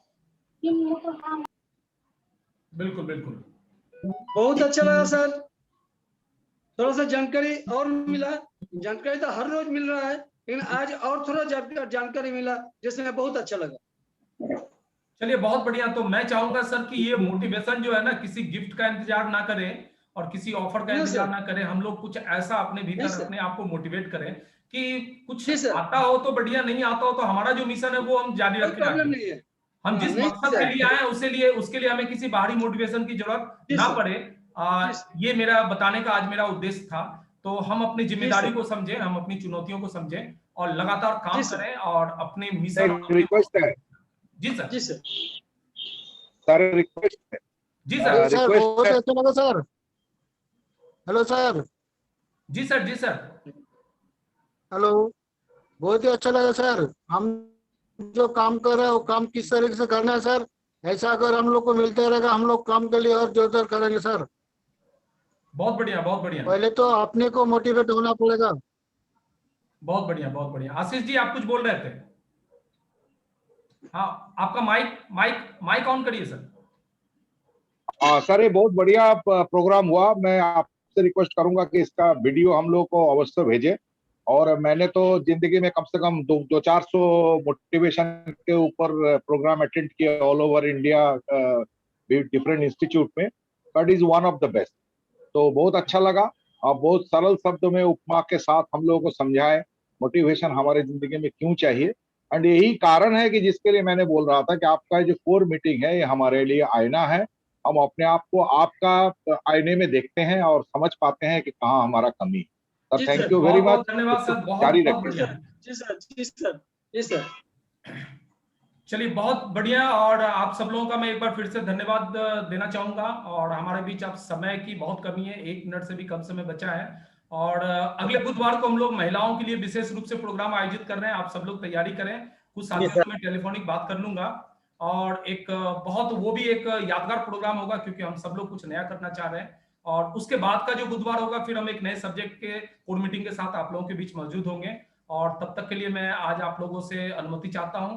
बिल्कुल बिल्कुल। बहुत अच्छा लगा सर, थोड़ा सा जानकारी और मिला। जानकारी तो हर रोज मिल रहा है, लेकिन आज और थोड़ा जानकारी मिला, जिसमें बहुत अच्छा लगा। चलिए, बहुत बढ़िया। तो मैं चाहूंगा सर कि ये मोटिवेशन जो है ना, किसी गिफ्ट का इंतजार ना करें और किसी ऑफर का इंतजार ना करें। हम लोग कुछ ऐसा अपने भीतर अपने आप को मोटिवेट करें कि कुछ आता हो तो बढ़िया, नहीं आता हो तो हमारा जो मिशन है वो हम जारी रखें आगे। हम जिस मकसद के लिए आए हैं उसके लिए हमें किसी बाहरी मोटिवेशन की जरूरत ना पड़े। ये मेरा बताने का आज मेरा उद्देश्य था। तो हम अपनी जिम्मेदारी को समझें, हम अपनी चुनौतियों को समझें और लगातार काम करें और अपने मिशन। रिक्वेस्ट है। जी सर। जी सर। सर रिक्वेस्ट है। जी सर। सर बहुत अच्छा लगा सर। Hello sir. जी सर। जी सर। हेलो, बहुत ही अच्छा लगा सर। हम जो काम कर रहे हैं वो काम किस तरीके से करना है सर, ऐसा अगर हम लोग को मिलते रहेगा हम लोग काम के लिए और जोरदार करेंगे सर। बहुत बढ़िया, बहुत बढ़िया। पहले तो अपने को मोटिवेट होना पड़ेगा। बहुत बढ़िया, बहुत बढ़िया। आशीष जी, आप कुछ बोल रहे थे? हाँ, आपका माइक ऑन करिए सर। सर, ये बहुत बढ़िया प्रोग्राम हुआ। मैं आपसे रिक्वेस्ट करूंगा कि इसका वीडियो हम लोग को अवश्य भेजें। और मैंने तो जिंदगी में कम से कम 200-400 मोटिवेशन के ऊपर प्रोग्राम अटेंड किया all over India, different institute में, but is one of the best. तो बहुत अच्छा लगा। आप बहुत सरल शब्दों में उपमा के साथ हम लोगों को समझाए मोटिवेशन हमारे जिंदगी में क्यों चाहिए। एंड यही कारण है कि जिसके लिए मैंने बोल रहा था कि आपका जो कोर मीटिंग है ये हमारे लिए आईना है। हम अपने आप को आपका आईने में देखते हैं और समझ पाते हैं कि कहाँ हमारा कमी है। Sir, thank you very much. धन्यवाद सर, जारी बहुत रखिए। बढ़िया। जी सर। जी सर। जी सर। चलिए, बहुत बढ़िया। और आप सब लोगों का मैं एक बार फिर से धन्यवाद देना चाहूंगा। और हमारे बीच अब समय की बहुत कमी है, 1 मिनट से भी कम समय बचा है। और अगले बुधवार को हम लोग महिलाओं के लिए विशेष रूप से प्रोग्राम आयोजित कर रहे हैं। आप सब लोग तैयारी करें। कुछ साथियों से मैं टेलीफोनिक बात कर लूंगा। और एक बहुत वो भी एक यादगार प्रोग्राम होगा, क्योंकि हम सब लोग कुछ नया करना चाह रहे हैं। और उसके बाद का जो बुधवार होगा, फिर हम एक नए सब्जेक्ट के कोर मीटिंग के साथ आप लोगों के बीच मौजूद होंगे। और तब तक के लिए मैं आज आप लोगों से अनुमति चाहता हूं।